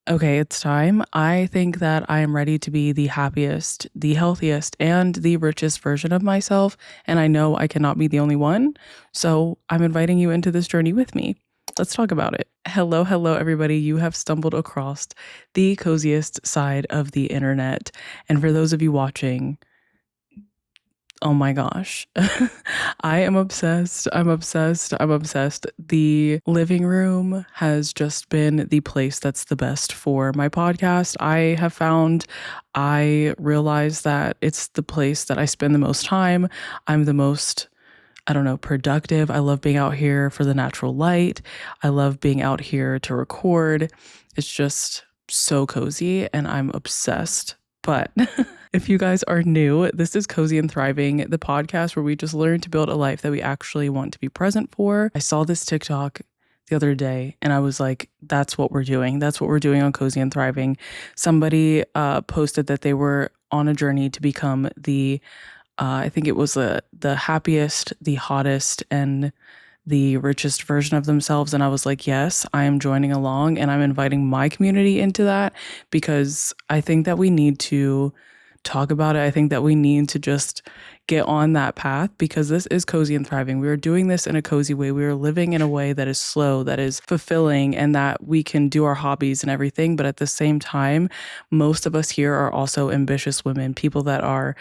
Okay, it's time. I think that I am ready to be the happiest, the healthiest, and the richest version of myself. And I know I cannot be the only one. So I'm inviting you into this journey with me. Let's talk about it. Hello, hello, everybody. You have stumbled across the coziest side of the internet. And for those of you watching, oh my gosh. I am obsessed. I'm obsessed. I'm obsessed. The living room has just been the place that's the best for my podcast. I realize that it's the place that I spend the most time. I'm the most, I don't know, productive. I love being out here for the natural light. I love being out here to record. It's just so cozy and I'm obsessed. But if you guys are new, this is Cozy and Thriving, the podcast where we just learn to build a life that we actually want to be present for. I saw this TikTok the other day and I was like, that's what we're doing. That's what we're doing on Cozy and Thriving. Somebody posted that they were on a journey to become I think it was the happiest, the hottest, and the richest version of themselves. And I was like, yes, I am joining along and I'm inviting my community into that because I think that we need to talk about it. I think that we need to just get on that path because this is Cozy and Thriving. We are doing this in a cozy way. We are living in a way that is slow, that is fulfilling, and that we can do our hobbies and everything. But at the same time, most of us here are also ambitious women, people that are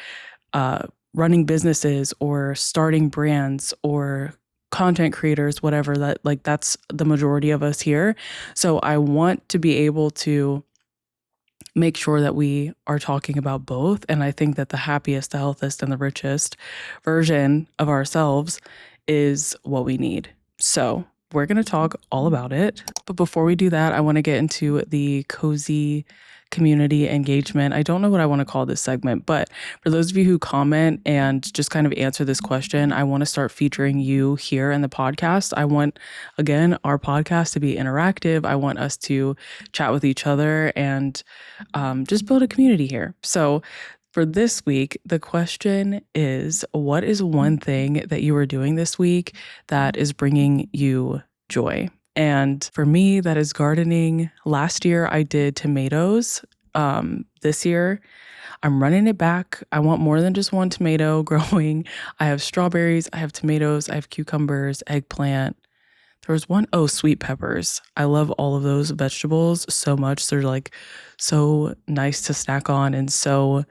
running businesses or starting brands or content creators, whatever, that's the majority of us here. So I want to be able to make sure that we are talking about both. And I think that the happiest, the healthiest, and the richest version of ourselves is what we need. So we're going to talk all about it. But before we do that, I want to get into the cozy community engagement. I don't know what I want to call this segment, but for those of you who comment and just kind of answer this question, I want to start featuring you here in the podcast. I want, again, our podcast to be interactive. I want us to chat with each other and just build a community here. So for this week, the question is, what is one thing that you are doing this week that is bringing you joy? And for me, that is gardening. Last year, I did tomatoes. This year, I'm running it back. I want more than just one tomato growing. I have strawberries, I have tomatoes, I have cucumbers, eggplant. There was sweet peppers. I love all of those vegetables so much. They're like so nice to snack on and so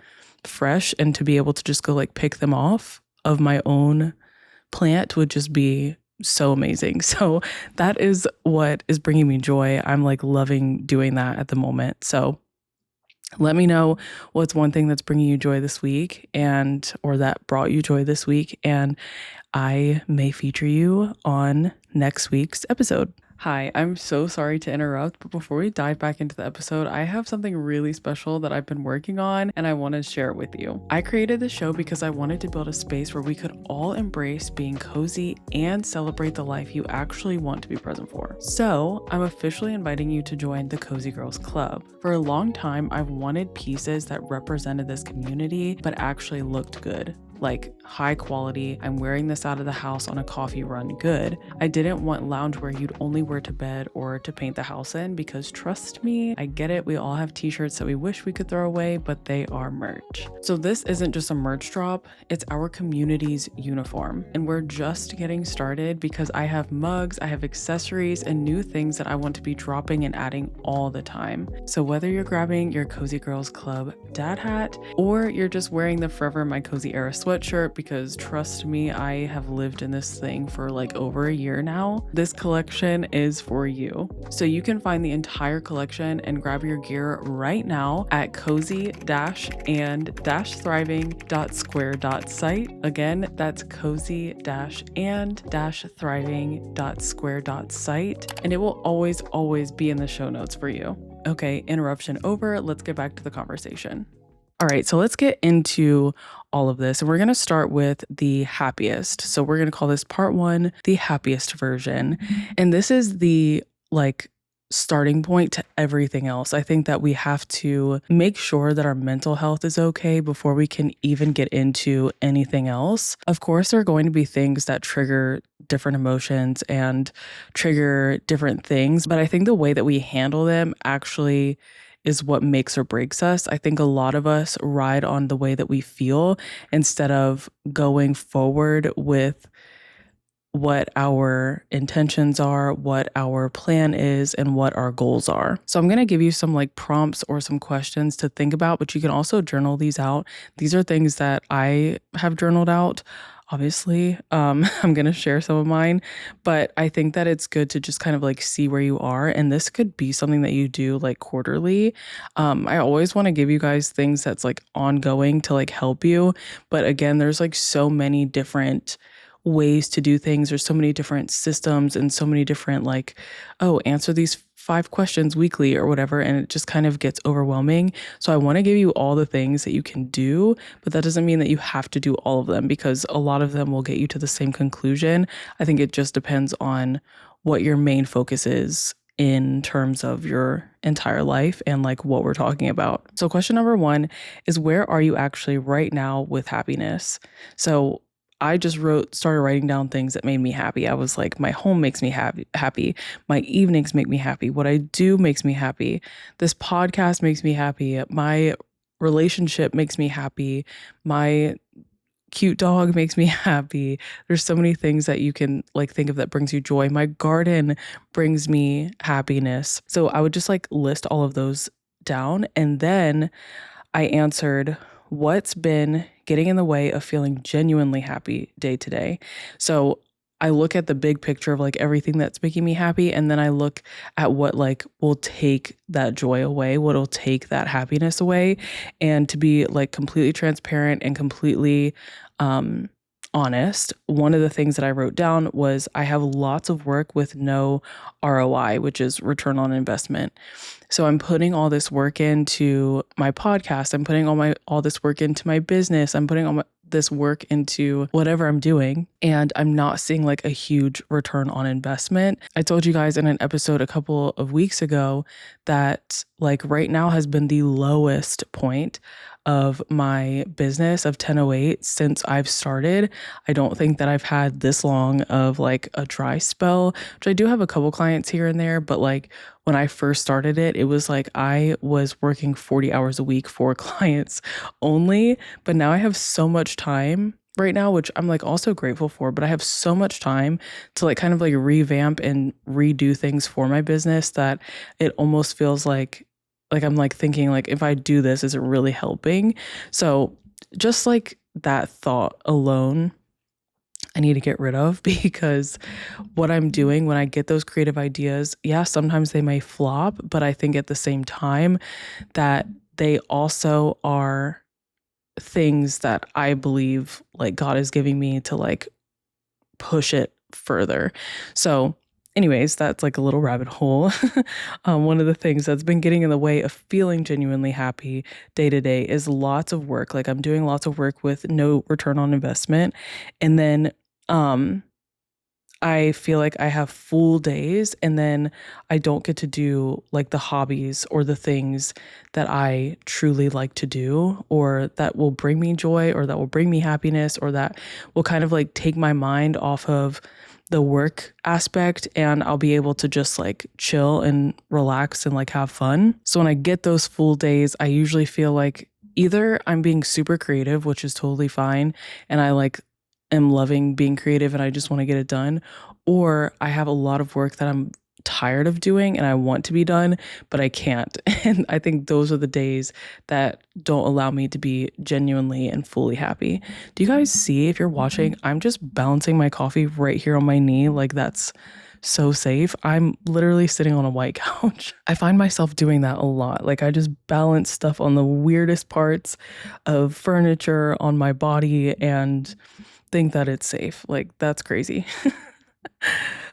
fresh. And to be able to just go like pick them off of my own plant would just be so amazing. So that is what is bringing me joy. I'm like loving doing that at the moment. So let me know what's one thing that's bringing you joy this week or that brought you joy this week. And I may feature you on next week's episode. Hi, I'm so sorry to interrupt, but before we dive back into the episode, I have something really special that I've been working on and I want to share it with you. I created this show because I wanted to build a space where we could all embrace being cozy and celebrate the life you actually want to be present for. So I'm officially inviting you to join the Cozy Girls Club. For a long time, I've wanted pieces that represented this community, but actually looked good. Like high quality, I'm wearing this out of the house on a coffee run good. I didn't want loungewear you'd only wear to bed or to paint the house in because trust me, I get it. We all have t-shirts that we wish we could throw away, but they are merch. So this isn't just a merch drop, it's our community's uniform. And we're just getting started because I have mugs, I have accessories, and new things that I want to be dropping and adding all the time. So whether you're grabbing your Cozy Girls Club dad hat or you're just wearing the Forever My Cozy Era sweatshirt, because trust me, I have lived in this thing for like over a year now, this collection is for you. So you can find the entire collection and grab your gear right now at cozy-and-thriving.square.site. Again, that's cozy-and-thriving.square.site, and it will always be in the show notes for you. Okay, interruption over. Let's get back to the conversation. All right, so let's get into all of this. And we're going to start with the happiest. So we're going to call this part 1, the happiest version. And this is the starting point to everything else. I think that we have to make sure that our mental health is okay before we can even get into anything else. Of course, there are going to be things that trigger different emotions and trigger different things. But I think the way that we handle them actually is what makes or breaks us. I think a lot of us ride on the way that we feel instead of going forward with what our intentions are, what our plan is, and what our goals are. So I'm going to give you some like prompts or some questions to think about, but you can also journal these out. These are things that I have journaled out. Obviously, I'm going to share some of mine, but I think that it's good to just kind of like see where you are. And this could be something that you do like quarterly. I always want to give you guys things that's like ongoing to like help you. But again, there's like so many different ways to do things. There's so many different systems and so many different like, oh, answer these 5 questions weekly or whatever. And it just kind of gets overwhelming. So I want to give you all the things that you can do, but that doesn't mean that you have to do all of them because a lot of them will get you to the same conclusion. I think it just depends on what your main focus is in terms of your entire life and like what we're talking about. So question number 1 is, where are you actually right now with happiness? So I just started writing down things that made me happy. I was like, my home makes me happy. My evenings make me happy. What I do makes me happy. This podcast makes me happy. My relationship makes me happy. My cute dog makes me happy. There's so many things that you can like think of that brings you joy. My garden brings me happiness. So I would just like list all of those down, and then I answered, what's been getting in the way of feeling genuinely happy day to day? So I look at the big picture of like everything that's making me happy, and then I look at what like will take that joy away, what will take that happiness away. And to be like completely transparent and completely honest, one of the things that I wrote down was I have lots of work with no ROI, which is return on investment. So I'm putting all this work into my podcast. I'm putting all this work into my business. I'm putting this work into whatever I'm doing, and I'm not seeing like a huge return on investment. I told you guys in an episode a couple of weeks ago that like right now has been the lowest point of my business of 1008 since I've started. I don't think that I've had this long of like a dry spell, which I do have a couple clients here and there, but like when I first started it was like I was working 40 hours a week for clients only, but now I have so much time right now, which I'm like also grateful for, but I have so much time to like kind of like revamp and redo things for my business that it almost feels like I'm like thinking like, if I do this, is it really helping? So just like that thought alone, I need to get rid of, because what I'm doing when I get those creative ideas, yeah, sometimes they may flop, but I think at the same time that they also are things that I believe like God is giving me to like push it further. So anyways, that's like a little rabbit hole. One of the things that's been getting in the way of feeling genuinely happy day to day is lots of work. Like I'm doing lots of work with no return on investment. And then I feel like I have full days, and then I don't get to do like the hobbies or the things that I truly like to do, or that will bring me joy, or that will bring me happiness, or that will kind of like take my mind off of the work aspect, and I'll be able to just like chill and relax and like have fun. So when I get those full days, I usually feel like either I'm being super creative, which is totally fine, and I like am loving being creative and I just want to get it done, or I have a lot of work that I'm tired of doing and I want to be done, but I can't. And I think those are the days that don't allow me to be genuinely and fully happy. Do you guys see, if you're watching, I'm just balancing my coffee right here on my knee? Like that's so safe. I'm literally sitting on a white couch. I find myself doing that a lot. Like I just balance stuff on the weirdest parts of furniture on my body and think that it's safe. Like that's crazy.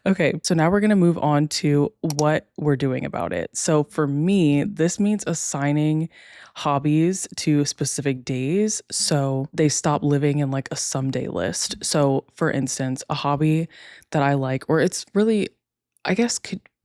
Okay, so now we're going to move on to what we're doing about it. So for me, this means assigning hobbies to specific days so they stop living in like a someday list. So for instance, a hobby that I like, or it's really, I guess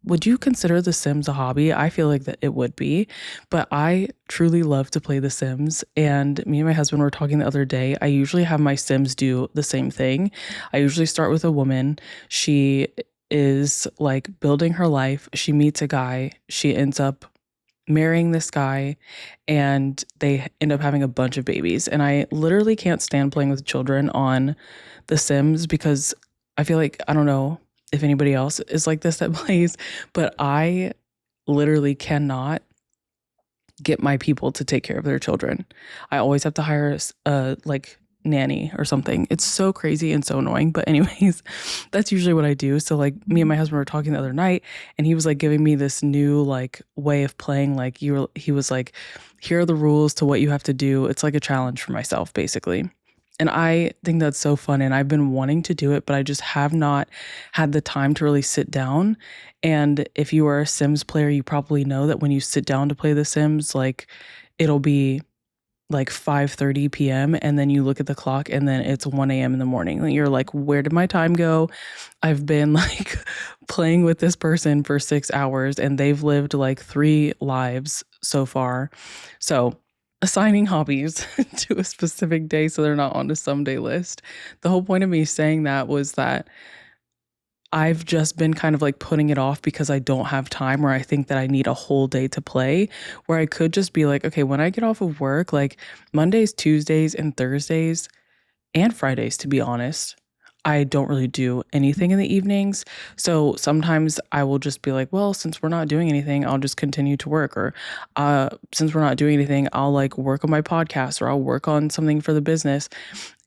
would you consider The Sims a hobby? I feel like that it would be, but I truly love to play The Sims. And me and my husband were talking the other day. I usually have my Sims do the same thing. I usually start with a woman. She is like building her life. She meets a guy. She ends up marrying this guy, and they end up having a bunch of babies. And I literally can't stand playing with children on The Sims because I feel like, I don't know if anybody else is like this that plays, but I literally cannot get my people to take care of their children. I always have to hire a like nanny or something. It's so crazy and so annoying. But anyways, that's usually what I do. So like me and my husband were talking the other night, and he was like giving me this new like way of playing. Like he was like, here are the rules to what you have to do. It's like a challenge for myself, basically. And I think that's so fun. And I've been wanting to do it, but I just have not had the time to really sit down. And if you are a Sims player, you probably know that when you sit down to play The Sims, like it'll be like 5:30 p.m. and then you look at the clock and then it's 1 a.m. in the morning. And you're like, where did my time go? I've been like playing with this person for 6 hours and they've lived like 3 lives so far. So assigning hobbies to a specific day so they're not on a someday list. The whole point of me saying that was that I've just been kind of like putting it off because I don't have time, or I think that I need a whole day to play, where I could just be like, okay, when I get off of work, like Mondays, Tuesdays, and Thursdays, and Fridays, to be honest, I don't really do anything in the evenings. So sometimes I will just be like, well, since we're not doing anything, I'll just continue to work. Or since we're not doing anything, I'll like work on my podcast or I'll work on something for the business.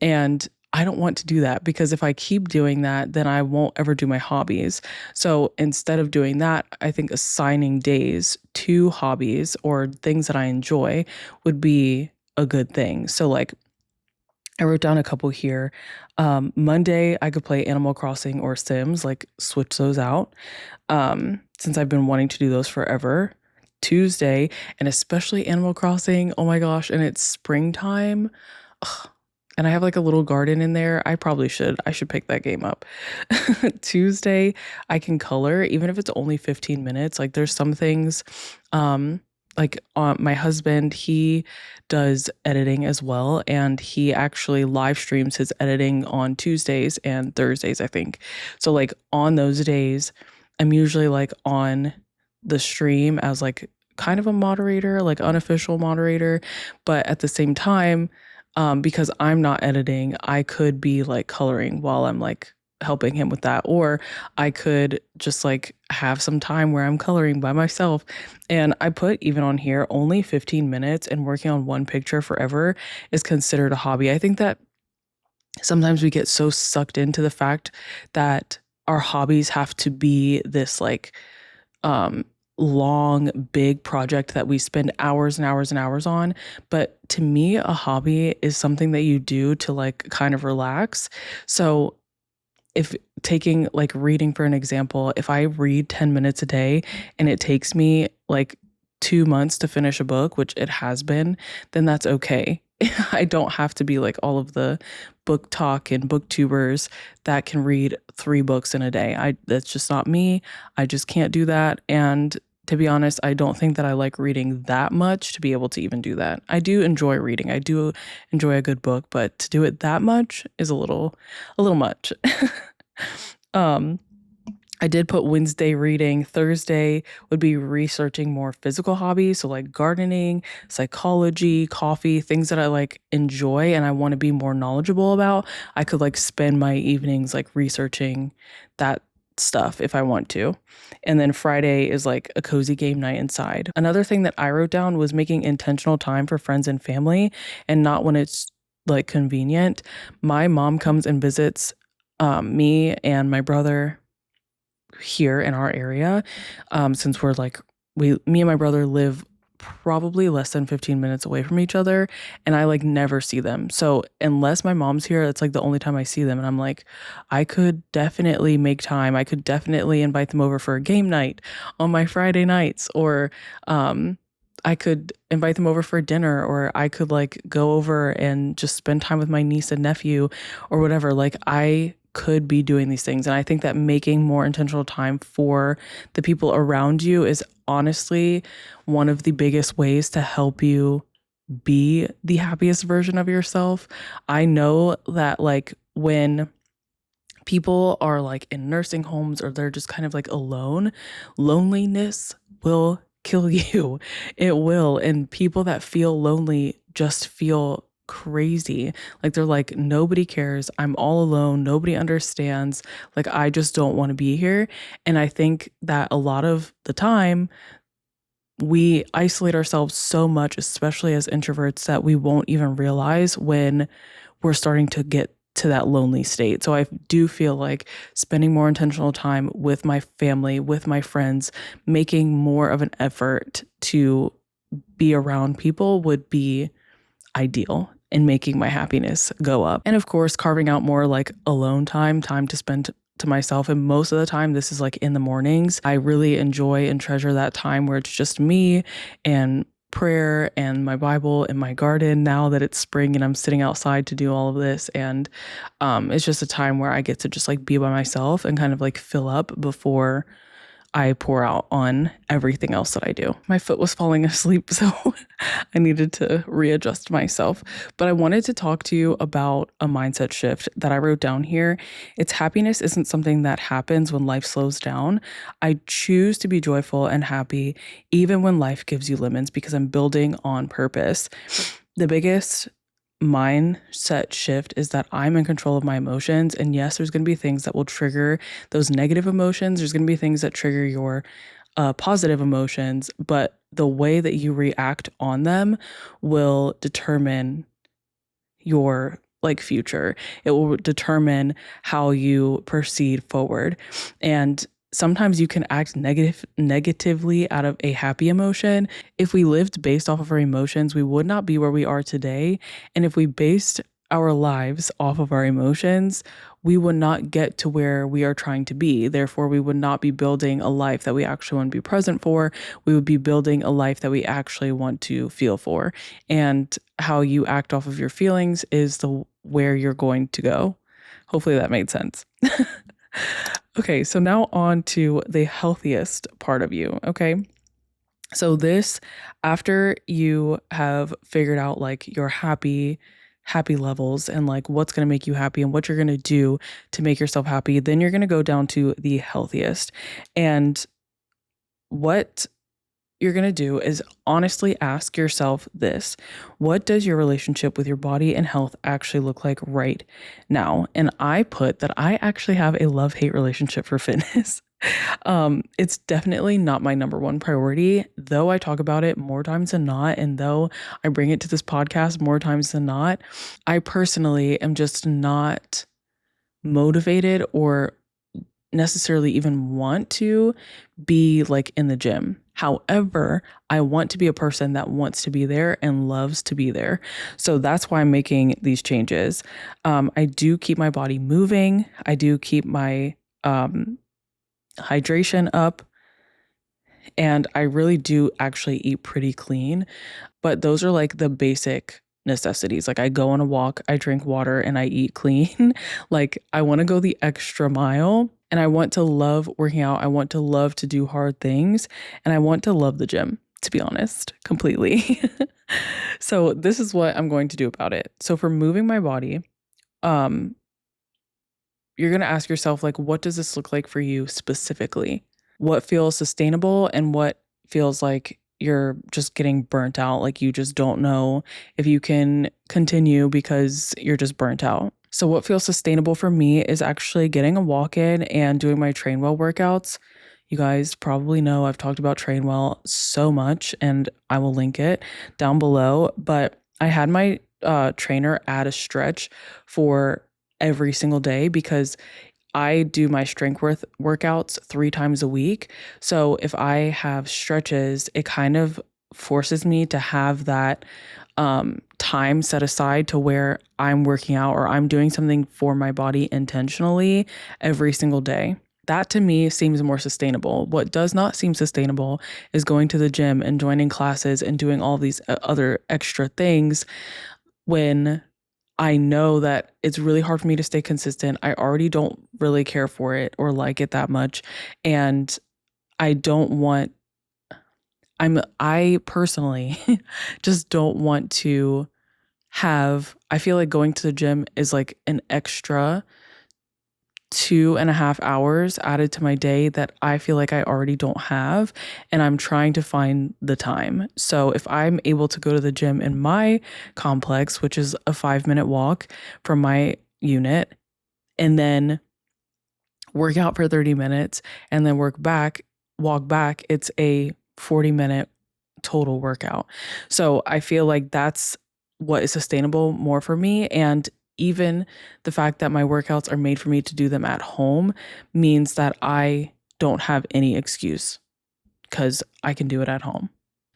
And I don't want to do that because if I keep doing that, then I won't ever do my hobbies. So instead of doing that, I think assigning days to hobbies or things that I enjoy would be a good thing. So like I wrote down a couple here. Monday, I could play Animal Crossing or Sims, like switch those out, since I've been wanting to do those forever. Tuesday, and especially Animal Crossing, oh my gosh, and it's springtime. Ugh, and I have like a little garden in there. I should pick that game up. Tuesday, I can color, even if it's only 15 minutes. Like there's some things, um, my husband, he does editing as well, and he actually live streams his editing on Tuesdays and Thursdays, I think. So like on those days, I'm usually like on the stream as like kind of a moderator, like unofficial moderator, but at the same time, because I'm not editing, I could be like coloring while I'm like helping him with that. Or I could just like have some time where I'm coloring by myself. And I put even on here only 15 minutes, and working on one picture forever is considered a hobby. I think that sometimes we get so sucked into the fact that our hobbies have to be this like um long big project that we spend hours and hours and hours on. But to me, a hobby is something that you do to like kind of relax. So if taking like reading for an example, if I read 10 minutes a day and it takes me like 2 months to finish a book, which it has been, then that's okay. I don't have to be like all of the book talk and booktubers that can read 3 books in a day. That's just not me. I just can't do that. And to be honest, I don't think that I like reading that much to be able to even do that. I do enjoy reading. I do enjoy a good book, but to do it that much is a little much. um I did put Wednesday reading. Thursday would be researching more physical hobbies. So, like gardening, psychology, coffee, things that I like enjoy and I want to be more knowledgeable about. I could like spend my evenings like researching that stuff if I want to. And then Friday is like a cozy game night inside. Another thing that I wrote down was making intentional time for friends and family, and not when it's like convenient. My mom comes and visits me and my brother here in our area, since we're like me and my brother live probably less than 15 minutes away from each other, and I like never see them. So unless my mom's here, that's like the only time I see them, and I'm like, I could definitely make time. I could definitely invite them over for a game night on my Friday nights, or I could invite them over for dinner, or I could like go over and just spend time with my niece and nephew or whatever. Like I could be doing these things. And I think that making more intentional time for the people around you is honestly one of the biggest ways to help you be the happiest version of yourself. I know that like when people are like in nursing homes or they're just kind of like alone, loneliness will kill you. It will. And people that feel lonely just feel crazy. Like they're like, nobody cares. I'm all alone. Nobody understands. Like, I just don't want to be here. And I think that a lot of the time, we isolate ourselves so much, especially as introverts, that we won't even realize when we're starting to get to that lonely state. So I do feel like spending more intentional time with my family, with my friends, making more of an effort to be around people would be ideal in making my happiness go up. And of course, carving out more like alone time to spend to myself. And most of the time, this is like in the mornings. I really enjoy and treasure that time where it's just me and prayer and my Bible and my garden now that it's spring and I'm sitting outside to do all of this. And it's just a time where I get to just like be by myself and kind of like fill up before I pour out on everything else that I do. My foot was falling asleep, so I needed to readjust myself. But I wanted to talk to you about a mindset shift that I wrote down here. It's happiness isn't something that happens when life slows down. I choose to be joyful and happy even when life gives you lemons because I'm building on purpose. The biggest mindset shift is that I'm in control of my emotions. And yes, there's going to be things that will trigger those negative emotions. There's going to be things that trigger your positive emotions, but the way that you react on them will determine your like future. It will determine how you proceed forward. And sometimes you can act negatively out of a happy emotion. If we lived based off of our emotions, we would not be where we are today. And if we based our lives off of our emotions, we would not get to where we are trying to be. Therefore, we would not be building a life that we actually want to be present for. We would be building a life that we actually want to feel for. And how you act off of your feelings is the where you're going to go. Hopefully that made sense. Okay, so now on to the healthiest part of you, okay? So this, after you have figured out like your happy levels and like what's going to make you happy and what you're going to do to make yourself happy, then you're going to go down to the healthiest. And what you're going to do is honestly ask yourself this: what does your relationship with your body and health actually look like right now? And I put that I actually have a love-hate relationship for fitness. It's definitely not my number one priority, though I talk about it more times than not. And though I bring it to this podcast more times than not, I personally am just not motivated or necessarily even want to be like in the gym. However, I want to be a person that wants to be there and loves to be there. So that's why I'm making these changes. I do keep my body moving. I do keep my hydration up. And I really do actually eat pretty clean. But those are like the basic necessities. Like I go on a walk, I drink water, and I eat clean. Like I want to go the extra mile and I want to love working out. I want to love to do hard things and I want to love the gym, to be honest, completely. So this is what I'm going to do about it. So for moving my body, you're going to ask yourself, like, what does this look like for you specifically? What feels sustainable and what feels like you're just getting burnt out? Like you just don't know if you can continue because you're just burnt out. So what feels sustainable for me is actually getting a walk in and doing my Train Well workouts. You guys probably know I've talked about Train Well so much and I will link it down below. But I had my trainer add a stretch for every single day because I do my strength workouts 3 times a week. So if I have stretches, it kind of forces me to have that time set aside to where I'm working out or I'm doing something for my body intentionally every single day. That to me seems more sustainable. What does not seem sustainable is going to the gym and joining classes and doing all these other extra things when I know that it's really hard for me to stay consistent. I already don't really care for it or like it that much. And I don't want, I personally just don't want to I feel like going to the gym is like an extra 2.5 hours added to my day that I feel like I already don't have. And I'm trying to find the time. So if I'm able to go to the gym in my complex, which is a 5-minute walk from my unit, and then work out for 30 minutes and then walk back, it's a 40-minute total workout. So I feel like that's what is sustainable more for me. And even the fact that my workouts are made for me to do them at home means that I don't have any excuse because I can do it at home.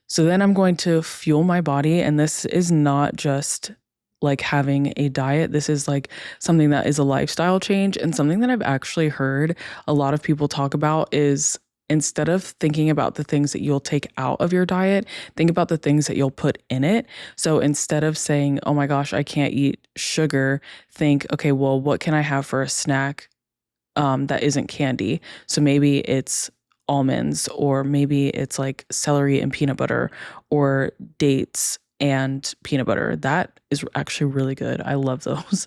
So then I'm going to fuel my body. And this is not just like having a diet. This is like something that is a lifestyle change. And something that I've actually heard a lot of people talk about is instead of thinking about the things that you'll take out of your diet, think about the things that you'll put in it. So instead of saying, oh my gosh, I can't eat sugar, think, okay, well, what can I have for a snack that isn't candy? So maybe it's almonds, or maybe it's like celery and peanut butter, or dates and peanut butter. That is actually really good. I love those.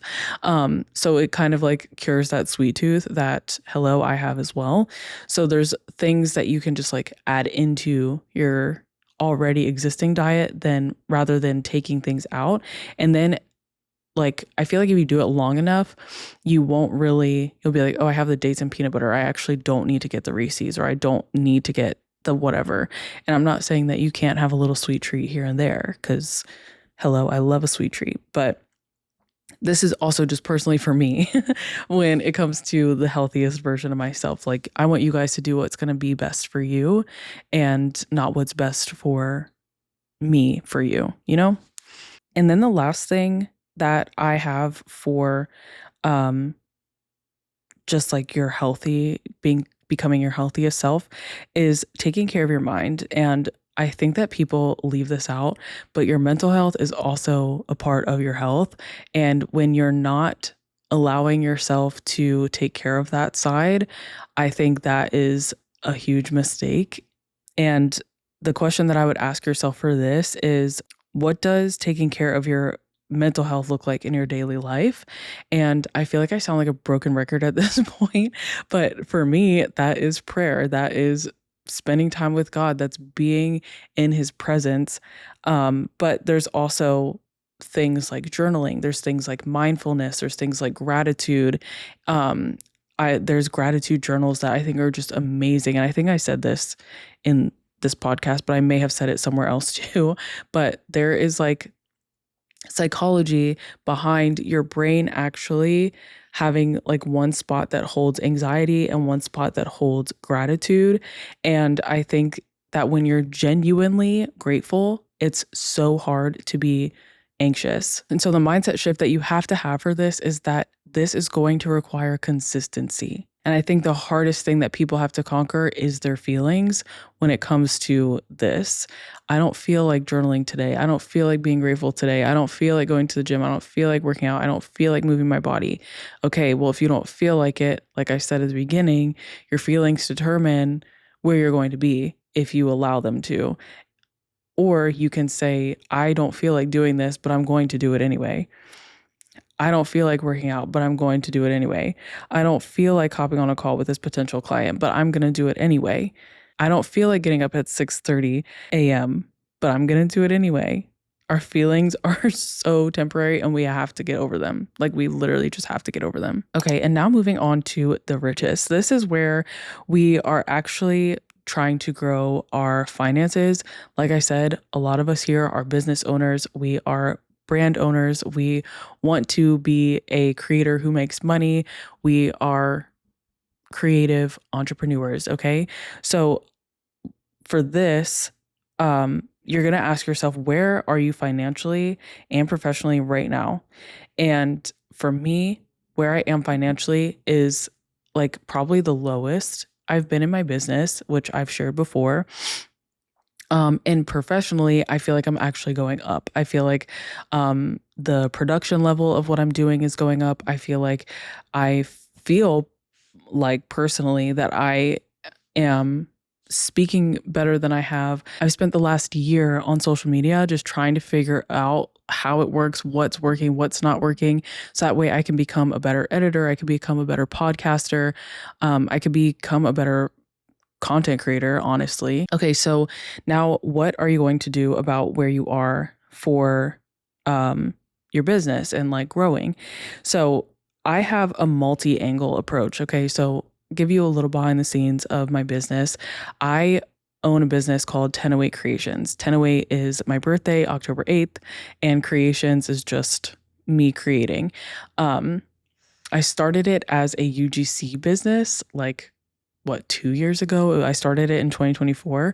So it kind of like cures that sweet tooth that, hello, I have as well. So there's things that you can just like add into your already existing diet then rather than taking things out. And then like, I feel like if you do it long enough, you'll be like, oh, I have the dates and peanut butter. I actually don't need to get the Reese's, or I don't need to get the whatever. And I'm not saying that you can't have a little sweet treat here and there, because hello, I love a sweet treat. But this is also just personally for me when it comes to the healthiest version of myself. Like, I want you guys to do what's going to be best for you and not what's best for me for you, you know? And then the last thing that I have for um just like your healthy becoming your healthiest self is taking care of your mind. And I think that people leave this out, but your mental health is also a part of your health. And when you're not allowing yourself to take care of that side, I think that is a huge mistake. And the question that I would ask yourself for this is, what does taking care of your mental health look like in your daily life? And I feel like I sound like a broken record at this point, but for me, that is prayer. That is spending time with God. That's being in his presence. But there's also things like journaling. There's things like mindfulness. There's things like gratitude. Um, there's gratitude journals that I think are just amazing. And I think I said this in this podcast, but I may have said it somewhere else too. But there is like psychology behind your brain actually having like one spot that holds anxiety and one spot that holds gratitude. And I think that when you're genuinely grateful, it's so hard to be anxious. And so the mindset shift that you have to have for this is that this is going to require consistency. And I think the hardest thing that people have to conquer is their feelings when it comes to this. I don't feel like journaling today. I don't feel like being grateful today. I don't feel like going to the gym. I don't feel like working out. I don't feel like moving my body. Okay, well, if you don't feel like it, like I said at the beginning, your feelings determine where you're going to be if you allow them to. Or you can say, I don't feel like doing this, but I'm going to do it anyway. I don't feel like working out, but I'm going to do it anyway. I don't feel like hopping on a call with this potential client, but I'm going to do it anyway. I don't feel like getting up at 6:30 a.m., but I'm going to do it anyway. Our feelings are so temporary and we have to get over them. Like, we literally just have to get over them. Okay, and now moving on to the richest. This is where we are actually trying to grow our finances. Like I said, a lot of us here are business owners. We are brand owners. We want to be a creator who makes money. We are creative entrepreneurs. Okay. So for this, you're going to ask yourself, where are you financially and professionally right now? And for me, where I am financially is like probably the lowest I've been in my business, which I've shared before. And professionally, I feel like I'm actually going up. I feel like the production level of what I'm doing is going up. I feel like I feel like personally that I am speaking better than I have. I've spent the last year on social media just trying to figure out how it works, what's working, what's not working. So that way I can become a better editor. I can become a better podcaster. I could become a better content creator, honestly. Okay, so now what are you going to do about where you are for your business and like growing? So I have a multi-angle approach. Okay, so give you a little behind the scenes of my business. I own a business called 1008 Creations. 1008 is my birthday, October 8th, and Creations is just me creating. I started it as a UGC business, like what, 2 years ago? I started it in 2024.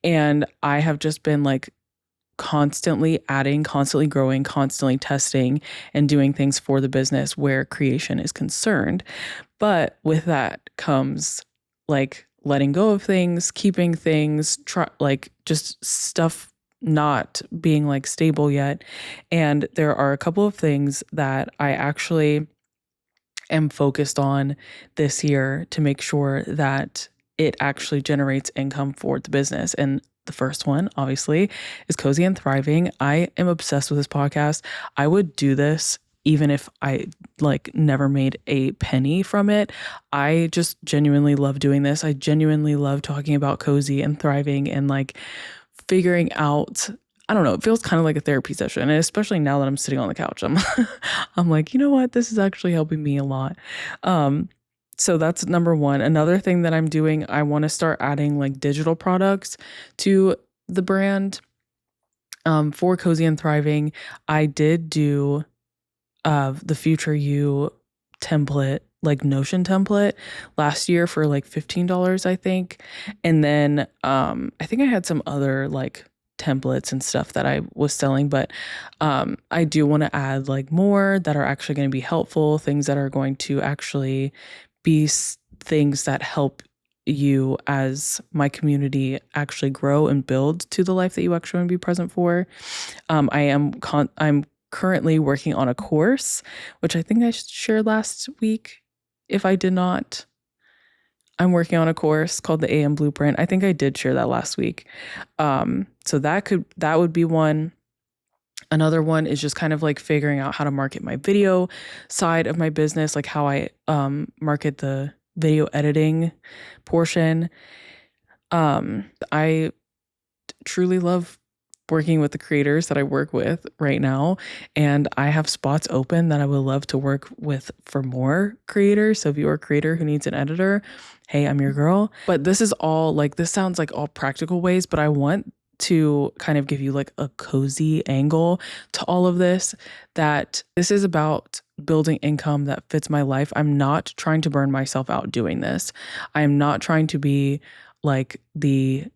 And I have just been like constantly adding, constantly growing, constantly testing and doing things for the business where creation is concerned. But with that comes like letting go of things, keeping things, like just stuff not being like stable yet. And there are a couple of things that I actually am focused on this year to make sure that it actually generates income for the business. And the first one, obviously, is Cozy and Thriving. I am obsessed with this podcast. I would do this even if I like never made a penny from it. I just genuinely love doing this. I genuinely love talking about cozy and thriving and like figuring out, I don't know, it feels kind of like a therapy session. And especially now that I'm sitting on the couch, I'm like, you know what? This is actually helping me a lot. So that's number one. Another thing that I'm doing, I want to start adding like digital products to the brand. For Cozy and Thriving, I did do the Future You template, like Notion template last year for like $15, I think. And then I think I had some other like templates and stuff that I was selling, but I do want to add like more that are actually going to be helpful, things that are going to actually be things that help you as my community actually grow and build to the life that you actually want to be present for. I'm currently working on a course, which I think I shared last week. If I did not, I'm working on a course called the AM Blueprint. I think I did share that last week. So that would be one. Another one is just kind of like figuring out how to market my video side of my business, like how I market the video editing portion. I truly love working with the creators that I work with right now. And I have spots open that I would love to work with for more creators. So if you're a creator who needs an editor, hey, I'm your girl. But this is all like, this sounds like all practical ways, but I want to kind of give you like a cozy angle to all of this, that this is about building income that fits my life. I'm not trying to burn myself out doing this. I am not trying to be like the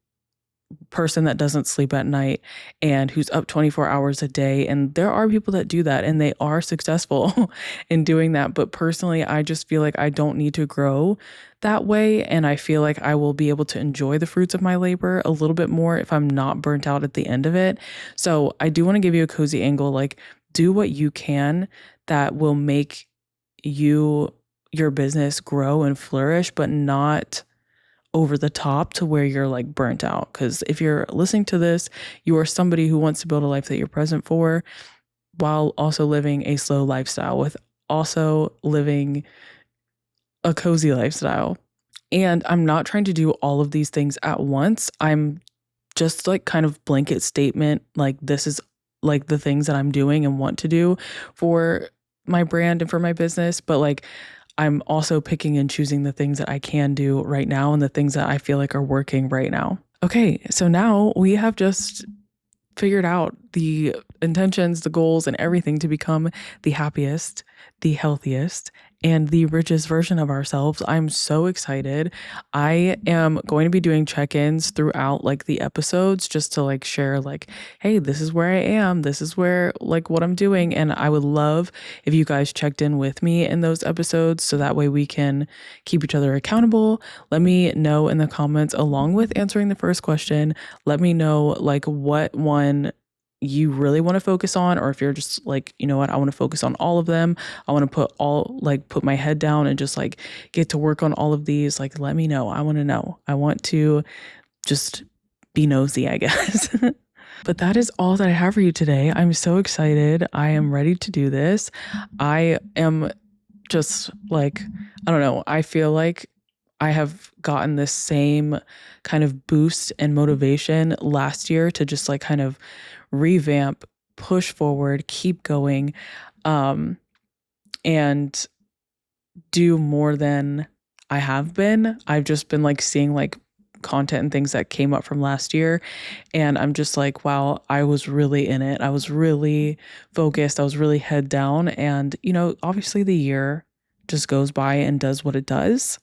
person that doesn't sleep at night and who's up 24 hours a day. And there are people that do that and they are successful in doing that. But personally, I just feel like I don't need to grow that way. And I feel like I will be able to enjoy the fruits of my labor a little bit more if I'm not burnt out at the end of it. So I do want to give you a cozy angle, like do what you can that will make your business grow and flourish, but not over the top to where you're like burnt out. Because if you're listening to this, you are somebody who wants to build a life that you're present for while also living a slow lifestyle, with also living a cozy lifestyle. And I'm not trying to do all of these things at once. I'm just like kind of blanket statement, like this is like the things that I'm doing and want to do for my brand and for my business. But like I'm also picking and choosing the things that I can do right now and the things that I feel like are working right now. Okay, so now we have just figured out the intentions, the goals, and everything to become the happiest, the healthiest, and the richest version of ourselves. I'm so excited. I am going to be doing check-ins throughout like the episodes just to like share like, hey, this is where I am. This is where like what I'm doing. And I would love if you guys checked in with me in those episodes so that way we can keep each other accountable. Let me know in the comments along with answering the first question. Let me know like what one you really want to focus on, or if you're just like, you know what, I want to focus on all of them. I want to put my head down and just like get to work on all of these. Like, let me know. I want to know. I want to just be nosy, I guess. But that is all that I have for you today. I'm so excited. I am ready to do this. I am just like, I don't know. I feel like I have gotten this same kind of boost and motivation last year to just like kind of revamp, push forward, keep going, and do more than I have been. I've just been like seeing like content and things that came up from last year. And I'm just like, wow, I was really in it. I was really focused. I was really head down. And, you know, obviously the year just goes by and does what it does.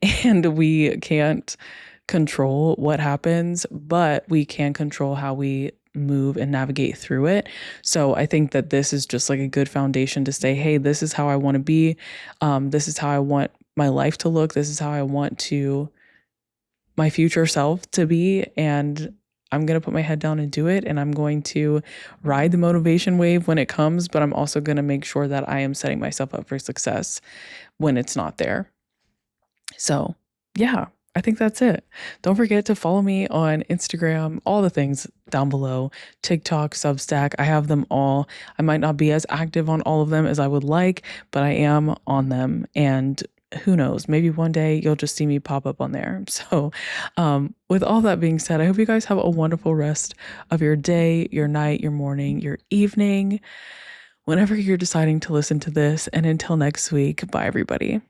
And we can't control what happens, but we can control how we move and navigate through it. So I think that this is just like a good foundation to say, hey, this is how I want to be. This is how I want my life to look. This is how I want to my future self to be. And I'm going to put my head down and do it. And I'm going to ride the motivation wave when it comes, but I'm also going to make sure that I am setting myself up for success when it's not there. So, yeah, I think that's it. Don't forget to follow me on Instagram, all the things down below, TikTok, Substack. I have them all. I might not be as active on all of them as I would like, but I am on them. And who knows, maybe one day you'll just see me pop up on there. So, with all that being said, I hope you guys have a wonderful rest of your day, your night, your morning, your evening, whenever you're deciding to listen to this. And until next week, bye, everybody.